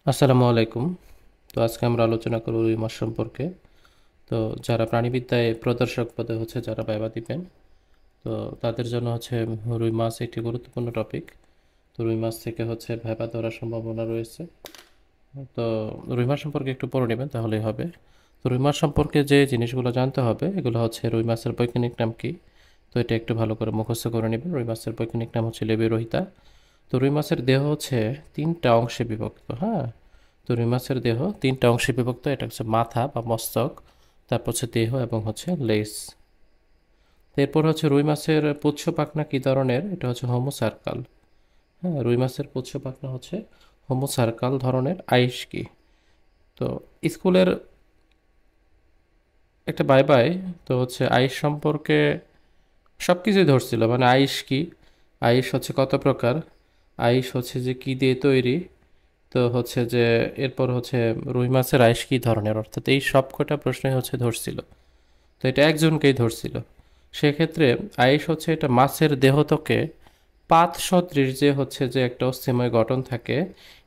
আসসালামু আলাইকুম। তো আজকে আমরা আলোচনা করব রুই মাছ সম্পর্কে। তো যারা প্রাণীবিদ্যায় প্রদর্শক পদে যারা ভাইবা দিবেন, তো তাদের জন্য রুই মাছ একটি গুরুত্বপূর্ণ টপিক। তো রুই মাছ থেকে ভাইবা দেওয়ার সম্ভাবনা রয়েছে। তো রুই মাছ সম্পর্কে একটু পড়ে নেবেন তাহলেই হবে। তো রুই মাছ সম্পর্কে যে জিনিসগুলো জানতে হবে এগুলো রুই মাছের বৈজ্ঞানিক নাম কি। তো এটা একটু ভালো করে মুখস্থ করে নেবেন। রুই মাছের বৈজ্ঞানিক নাম লেবিরোহিতা। তো রুই মাছের দেহ তিনটা অংশে বিভক্ত। হ্যাঁ, তো রুই মাছের দেহ তিনটা অংশে বিভক্ত। এটা মাথা বা মস্তক, তারপর দেহ এবং লেজ। এরপর রুই মাছের পুচ্ছ পাখনা কী ধরনের? এটা হোমো সার্কাল। হ্যাঁ, রুই মাছের পুচ্ছ পাখনা হোমো সার্কাল ধরনের। আইস কি? তো স্কুলের একটা বাই বাই, তো আইস সম্পর্কে সব কিছুই ধরছিল, মানে আইস কি, আইস কত প্রকার, আইস যে কি দিয়ে তৈরি। তো যে এরপর রুই মাছের আইস কী ধরনের, অর্থাৎ এই সব কটা প্রশ্নই ধরছিল। তো এটা একজনকেই ধরছিল। সেক্ষেত্রে আইস এটা মাছের দেহত্বকে পাত সদৃশ যে যে একটা অস্থিময় গঠন থাকে,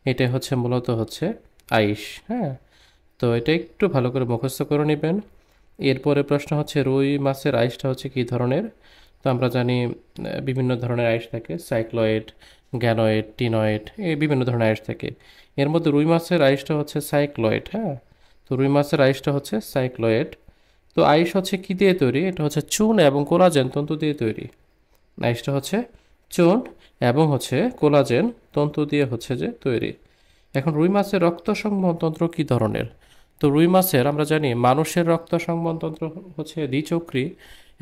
এটা মূলত আইস। হ্যাঁ, তো এটা একটু ভালো করে মুখস্থ করে নেবেন। এরপরে প্রশ্ন রুই মাছের আইসটা কী ধরনের। তো আমরা জানি বিভিন্ন ধরনের আইস থাকে, সাইক্লয়েড, গ্যানয়েড, টিনয়েড, এই বিভিন্ন ধরনের আইস থাকে। এর মধ্যে রুই মাছের আইসটা সাইক্লয়েড। হ্যাঁ, তো রুই মাছের আইসটা সাইক্লয়েড। তো আইস কী দিয়ে তৈরি? এটা চুন এবং কোলাজেন তন্তু দিয়ে তৈরি। আইসটা চুন এবং কোলাজেন তন্তু দিয়ে যে তৈরি। এখন রুই মাছের রক্ত সংবহনতন্ত্র কী ধরনের? তো রুই মাছের আমরা জানি মানুষের রক্ত সংবহনতন্ত্র দ্বিচক্রী,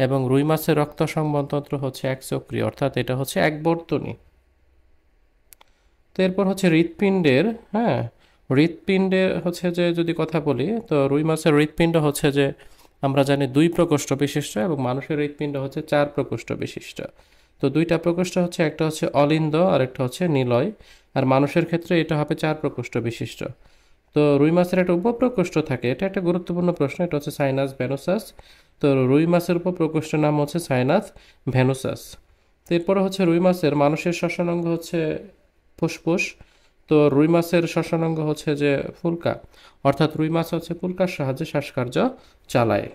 এবং রুই মাছের রক্ত সংবহনতন্ত্র একচক্রী, অর্থাৎ এটা একবর্তনী। তো এরপর হৃৎপিণ্ডের, হ্যাঁ, হৃৎপিণ্ডে যে যদি কথা বলি, তো রুই মাছের হৃৎপিণ্ড যে আমরা জানি দুই প্রকোষ্ঠ বিশিষ্ট, এবং মানুষের হৃৎপিণ্ড চার প্রকোষ্ঠ বিশিষ্ট। তো দুইটা প্রকোষ্ঠ একটা অলিন্দ আর একটা নিলয়, আর মানুষের ক্ষেত্রে এটা হবে চার প্রকোষ্ঠ বিশিষ্ট। তো রুই মাছের একটা উপপ্রকোষ্ঠ থাকে, এটা একটা গুরুত্বপূর্ণ প্রশ্ন, এটা সাইনাস ভেনুসাস। তো রুই মাছের উপপ্রকোষ্ঠের নাম সাইনাস ভেনুসাস। তো এরপরে রুই মাছের মানুষের শ্বসনাঙ্গ ফুসফুস। তো রুই মাছের শ্বসনাঙ্গ যে ফুলকা, অর্থাৎ রুই মাছ ফুলকার সাহায্যে শ্বাসকার্য চালায়।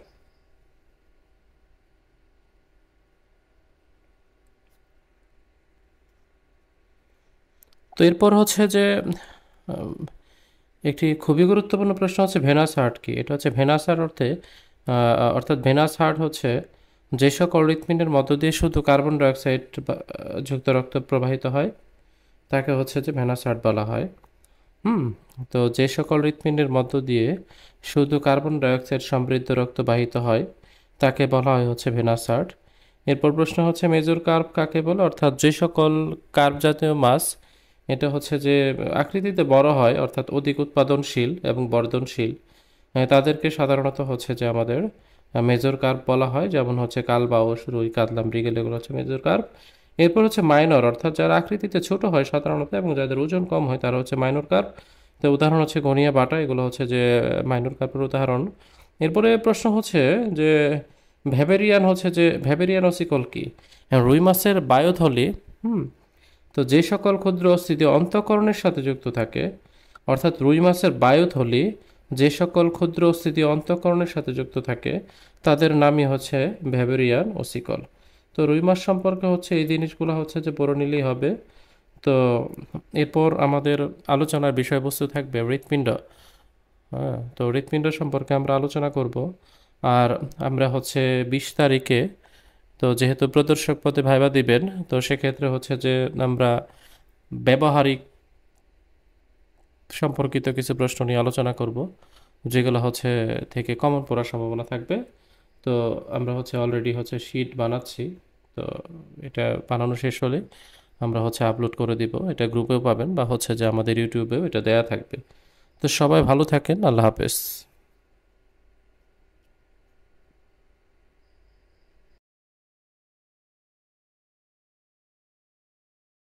তো এরপর উম, একটি খুবই গুরুত্বপূর্ণ প্রশ্ন ভেনাস হার্ট কি। এটা ভেনাস হার্ট অর্থাৎ ভেনাস হার্ট যে সকল হৃৎপিণ্ডের মধ্য দিয়ে শুধু কার্বন ডাইঅক্সাইড যুক্ত রক্ত প্রবাহিত হয় তাকে যে ভেনাস হার্ট বলা হয়। হুম, তো যে সকল হৃৎপিণ্ডের মধ্য দিয়ে শুধু কার্বন ডাইঅক্সাইড সমৃদ্ধ রক্ত বাহিত হয় তাকে বলা হয় ভেনাস হার্ট। এরপর প্রশ্ন মেজর কার্ভ কাকে বলে, অর্থাৎ যে সকল কার্ভ জাতীয় মাছ এটা যে আকৃতিতে বড় হয়, অর্থাৎ অধিক উৎপাদনশীল এবং বর্ধনশীল, তাদেরকে সাধারণত যে আমাদের মেজর কার্ভ বলা হয়। যেমন কালবাউস, রুই, কাতলা, মৃগেল, এগুলো মেজর কার্ভ। এরপর মাইনর, অর্থাৎ যারা আকৃতিতে ছোট হয় সাধারণত এবং যাদের ওজন কম হয় তারা মাইনর কার্ভ। তো উদাহরণ গনিয়া, বাটা, এগুলো যে মাইনর কার্ভের উদাহরণ। এরপরে প্রশ্ন যে ভ্যাবেরিয়ান ভ্যাবেরিয়ান অসিকল কি। রুই মাছের বায়োথলি, হুম, তো যে সকল ক্ষুদ্র অস্থিতি অন্তঃকরণের সাথে যুক্ত থাকে, অর্থাৎ রুই মাছের বায়োথলি যে সকল ক্ষুদ্র অস্থিতি অন্তঃকরণের সাথে যুক্ত থাকে তাদের নামই ভ্যাবেরিয়ান ওসিকল। তো রুই মাছ সম্পর্কে এই জিনিসগুলো যে পড়ে নিলেই হবে। তো এরপর আমাদের আলোচনার বিষয়বস্তু থাকবে হৃৎপিণ্ড। হ্যাঁ, তো হৃৎপিণ্ড সম্পর্কে আমরা আলোচনা করব। আর আমরা 20 তারিখে, তো যেহেতু প্রদর্শক পদে ভাইবা দিবেন, তো সেক্ষেত্রে যে আমরা ব্যবহারিক সম্পর্কিত কিছু প্রশ্ন নিয়ে আলোচনা করব, যেগুলো থেকে কমন পড়ার সম্ভাবনা থাকবে। তো আমরা অলরেডি শিট বানাচ্ছি। তো এটা বানানো শেষ হলে আমরা আপলোড করে দিব। এটা গ্রুপেও পাবেন বা যে আমাদের ইউটিউবেও এটা দেয়া থাকবে। তো সবাই ভালো থাকেন। আল্লাহ হাফেজ।